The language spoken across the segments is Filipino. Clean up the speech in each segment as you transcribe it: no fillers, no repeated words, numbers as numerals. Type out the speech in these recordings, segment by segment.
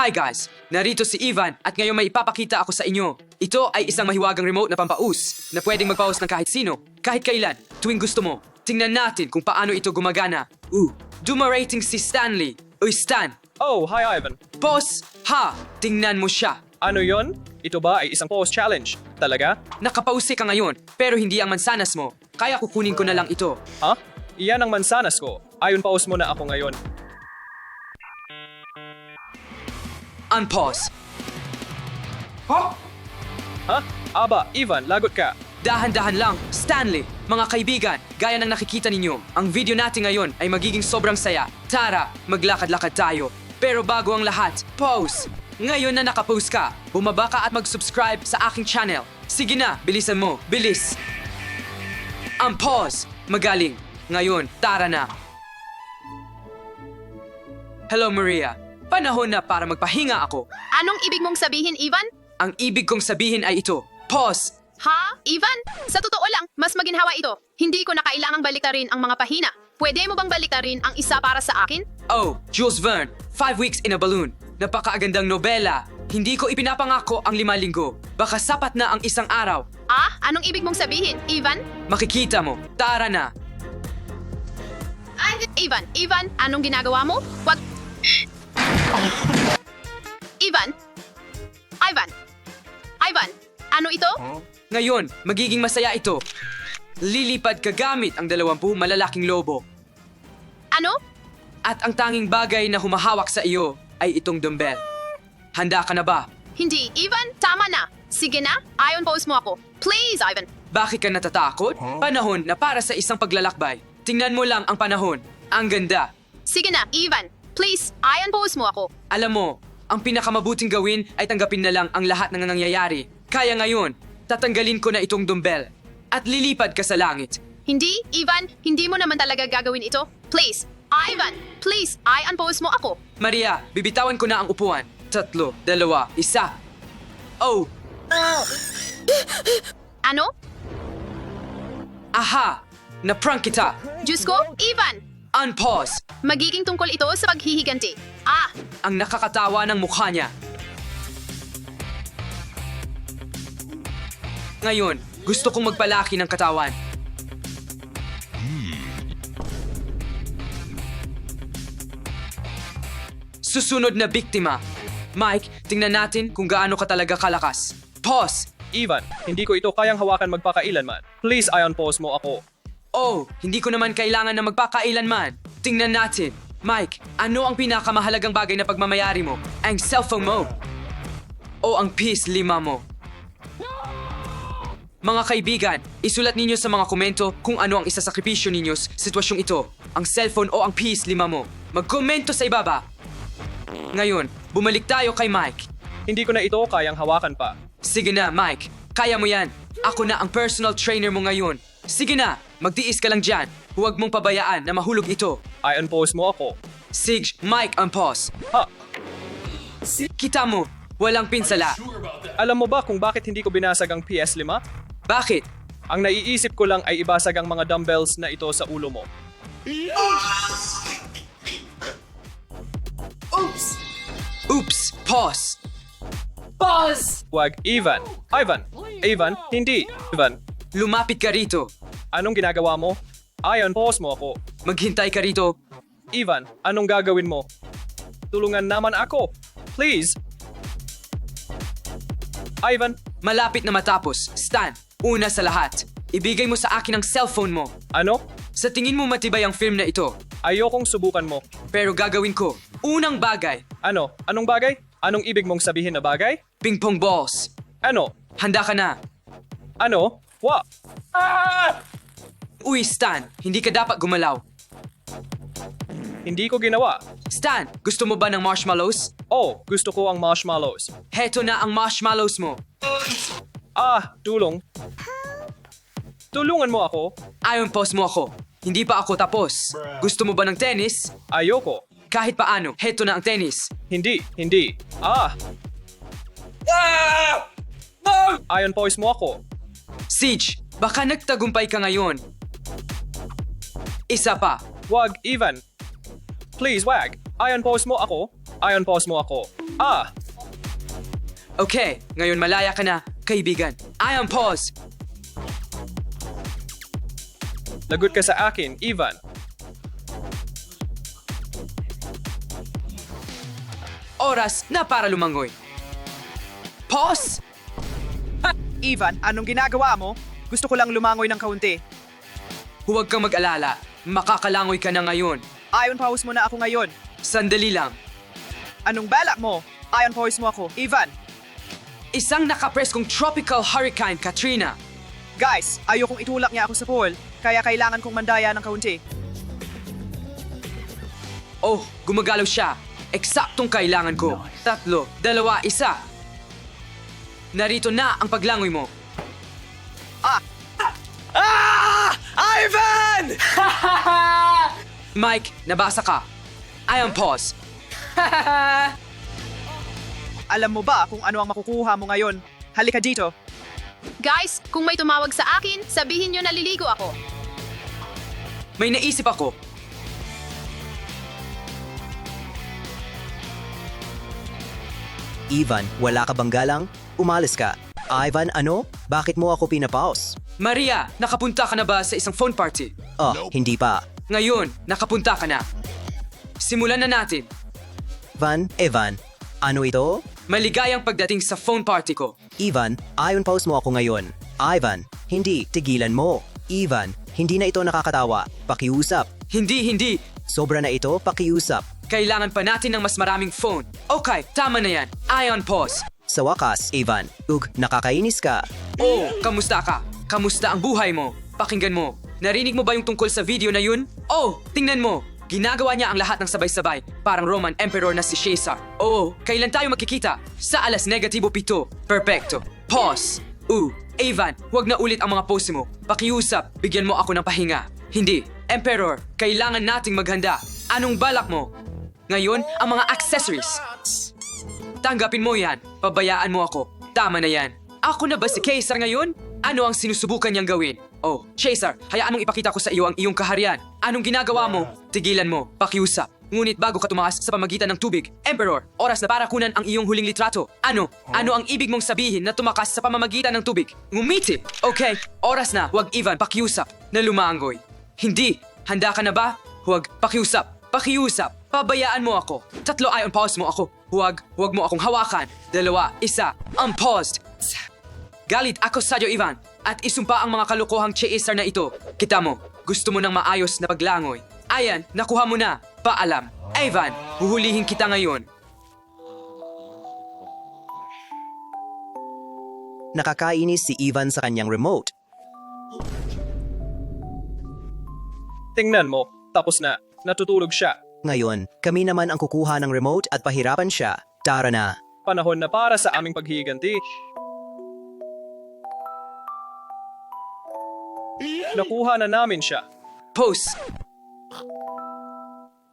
Hi guys! Narito si Ivan at ngayon may ipapakita ako sa inyo. Ito ay isang mahiwagang remote na pampaus na pwedeng magpaus ng kahit sino, kahit kailan, tuwing gusto mo. Tingnan natin kung paano ito gumagana. Dumarating si Stanley. Uy Stan! Oh, hi Ivan. Boss! Ha! Tingnan mo siya. Ano yon? Ito ba ay isang pause challenge? Talaga? Nakapause ka ngayon, pero hindi ang mansanas mo. Kaya kukunin ko na lang ito. Ha? Iyan ang mansanas ko. Ayon pause mo na ako ngayon. Unpause. Ha? Aba, Ivan, lagot ka. Dahan-dahan lang, Stanley. Mga kaibigan, gaya ng nakikita ninyo, ang video natin ngayon ay magiging sobrang saya. Tara, maglakad-lakad tayo. Pero bago ang lahat, pause! Ngayon na nakapause ka, bumaba ka at mag-subscribe sa aking channel. Sige na, bilisan mo, bilis! Unpause! Magaling. Ngayon, tara na. Hello Maria. Panahon na para magpahinga ako. Anong ibig mong sabihin, Ivan? Ang ibig kong sabihin ay ito. Pause! Ha? Ivan? Sa totoo lang, mas maginhawa ito. Hindi ko na kailangang baliktarin ang mga pahina. Pwede mo bang baliktarin ang isa para sa akin? Oh, Jules Verne, 5 Weeks in a Balloon. Napakaagandang nobela. Hindi ko ipinapangako ang 5 linggo. Baka sapat na ang isang araw. Ah? Anong ibig mong sabihin, Ivan? Makikita mo. Tara na. Ivan, anong ginagawa mo? Wag... Ivan, ano ito? Ngayon, magiging masaya ito. Lilipad ka gamit ang 20 malalaking lobo. Ano? At ang tanging bagay na humahawak sa iyo ay itong dumbbell. Handa ka na ba? Hindi, Ivan, tama na. Sige na, ayon pause mo ako. Please, Ivan. Bakit ka natatakot? Panahon na para sa isang paglalakbay. Tingnan mo lang ang panahon. Ang ganda. Sige na, Ivan. Please, ayon pause mo ako. Alam mo, ang pinakamabuting gawin ay tanggapin na lang ang lahat ng nangyayari. Kaya ngayon, tatanggalin ko na itong dumbbell at lilipad ka sa langit. Hindi, Ivan, hindi mo naman talaga gagawin ito. Please, Ivan, please, unpause mo ako. Maria, bibitawan ko na ang upuan. 3, 2, 1. Oh, Ano? aha! Na-prank kita! Diyos ko, Ivan! Unpause! Magiging tungkol ito sa paghihiganti. Ah! Ang nakakatawa ng mukha niya. Ngayon, gusto kong magpalaki ng katawan. Susunod na biktima. Mike, tingnan natin kung gaano ka talaga kalakas. Pause! Ivan, hindi ko ito kayang hawakan magpakailanman. Please ayon pause mo ako. Oh, hindi ko naman kailangan na magpakailanman. Tingnan natin. Mike, ano ang pinakamahalagang bagay na pagmamayari mo? Ang cellphone mo? O ang PS5 mo? Mga kaibigan, isulat ninyo sa mga komento kung ano ang isasakripisyo ninyo sa sitwasyong ito. Ang cellphone o ang PS5 mo. Magkomento sa ibaba. Ngayon, bumalik tayo kay Mike. Hindi ko na ito kayang hawakan pa. Sige na, Mike. Kaya mo yan. Ako na ang personal trainer mo ngayon. Sige na, magtiis ka lang dyan. Huwag mong pabayaan na mahulog ito. Ayon pause mo ako. Sige, Mike, unpause. Ha? Kita mo, walang pinsala. Alam mo ba kung bakit hindi ko binasag ang PS5? Bakit? Ang naiisip ko lang ay ibasag ang mga dumbbells na ito sa ulo mo. Oops, pause. Wag, Ivan. Ivan, hindi. Ivan, Lumapit ka rito. anong ginagawa mo? Ayon pause mo ako. Maghintay ka rito. Ivan, anong gagawin mo? Tulungan naman ako. Please. Ivan, Malapit na matapos. Stan, una sa lahat. Ibigay mo sa akin ang cellphone mo. ano? Sa tingin mo matibay ang film na ito. Ayokong subukan mo. Pero gagawin ko. Unang bagay, Ano? Anong bagay? Anong ibig mong sabihin na bagay? ping-pong balls. Ano? Handa ka na. Ano? Wa? Uy, Stan, hindi ka dapat gumalaw. Hindi ko ginawa. Stan, gusto mo ba ng marshmallows? Oh, gusto ko ang marshmallows. Heto na ang marshmallows mo. Tulong. Tulungan mo ako. Ayon pause mo ako. Hindi pa ako tapos. Gusto mo ba ng tennis? Ayoko. Kahit paano, heto na ang tennis. Hindi. Ayon pause mo ako. Siege, baka nagtagumpay ka ngayon. Isa pa. Wag, Ivan. Please, wag. I-unpause mo ako. I-unpause mo ako. Ah! Okay, ngayon malaya ka na, kaibigan. I am pause. Lagot ka sa akin, Ivan. Oras na para lumangoy. Pause! Ivan, anong ginagawa mo? Gusto ko lang lumangoy ng kaunti. Huwag kang mag-alala. Makakalangoy ka na ngayon. Ayon pause mo na ako ngayon. Sandali lang. Anong balak mo? Ayon pause mo ako. Ivan, Isang nakapress kong tropical hurricane Katrina. guys, ayokong itulak niya ako sa pool, kaya kailangan kong mandaya ng kaunti. Oh, gumagalaw siya. Eksaktong kailangan ko. 3, 2, 1. Narito na ang paglangoy mo. Ivan! Mike, nabasa ka. I am pause. Alam mo ba kung ano ang makukuha mo ngayon? Halika dito. Guys, kung may tumawag sa akin, sabihin nyo naliligo ako. May naisip ako. Ivan, wala ka bang galang? Umalis ka. Ivan, ano? Bakit mo ako pinapause? Maria, nakapunta ka na ba sa isang phone party? Oh, hindi pa. Ngayon, nakapunta ka na. Simulan na natin. Evan, ano ito? Maligayang pagdating sa phone party ko. Ivan, ayon pause mo ako ngayon. Ivan, hindi, tigilan mo. Ivan, hindi na ito nakakatawa. Pakiusap. Hindi. Sobra na ito, pakiusap. Kailangan pa natin ng mas maraming phone. Okay, tama na yan. I on pause. Sa wakas, Ivan, nakakainis ka. Oh, kamusta ka? Kamusta ang buhay mo? Pakinggan mo. Narinig mo ba yung tungkol sa video na yun? Oh, tingnan mo. Ginagawa niya ang lahat ng sabay-sabay. Parang Roman Emperor na si Caesar. Oo, kailan tayo magkikita? Sa alas -7. Perfecto. Pause. Ivan, wag na ulit ang mga pose mo. Pakiusap, bigyan mo ako ng pahinga. Hindi. Emperor, kailangan nating maghanda. Anong balak mo? Ngayon, ang mga accessories. Tanggapin mo yan. Pabayaan mo ako. Tama na yan. Ako na ba si Caesar ngayon? Ano ang sinusubukan niyang gawin? Oh, Caesar, hayaan mong ipakita ko sa iyo ang iyong kaharian. Anong ginagawa mo? Tigilan mo, pakiusap. Ngunit bago ka tumakas sa pamagitan ng tubig, Emperor, oras na para kunan ang iyong huling litrato. Ano? Ano ang ibig mong sabihin na tumakas sa pamamagitan ng tubig? Ngumiti! Okay, oras na, wag Ivan, pakiusap, na lumangoy. Hindi! Handa ka na ba? Huwag, pakiusap, pakiusap. Pabayaan mo ako. 3, ay unpause mo ako. Huwag mo akong hawakan. 2, 1, unpaused. Galit ako sa'yo, Ivan, at isumpa ang mga kalokohang Caesar na ito. Kita mo, gusto mo ng maayos na paglangoy. Ayan, nakuha mo na. Paalam. Ivan, huhulihin kita ngayon. Nakakainis si Ivan sa kanyang remote. Tingnan mo. Tapos na. Natutulog siya. Ngayon, kami naman ang kukuha ng remote at pahirapan siya. Tara na. Panahon na para sa aming paghihiganti. Nakuha na namin siya. Pose.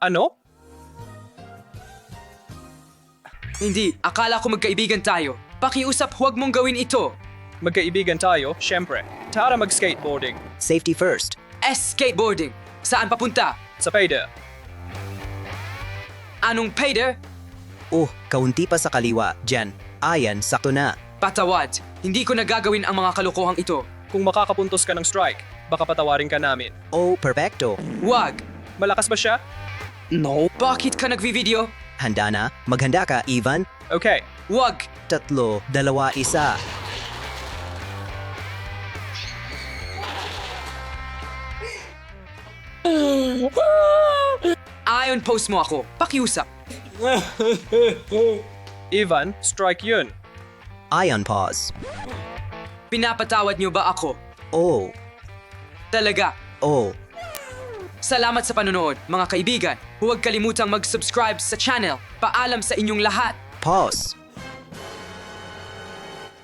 Ano? Hindi, akala ko magkaibigan tayo. Pakiusap, huwag mong gawin ito. Magkaibigan tayo, syempre. Tara mag-skateboarding. Safety first. Skateboarding. Saan papunta? Sa payda. Anong payder? Kaunti pa sa kaliwa. Diyan. Ayan, sakto na. Patawad. Hindi ko nagagawin ang mga kalokohang ito. Kung makakapuntos ka ng strike, baka patawarin ka namin. Perfecto. Wag. Malakas ba siya? Bakit ka nagvi-video? Handa na? Maghanda ka, Ivan. Okay. Wag. 3, 2, 1. Ayon post mo ako. Pakiusap. Ivan, strike yun. Ion pause. Pinapatawad niyo ba ako? Talaga. Salamat sa panonood, mga kaibigan. Huwag kalimutang mag-subscribe sa channel. Paalam sa inyong lahat. Pause.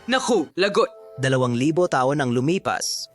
Naku, lagot. 2,000 taon ang lumipas.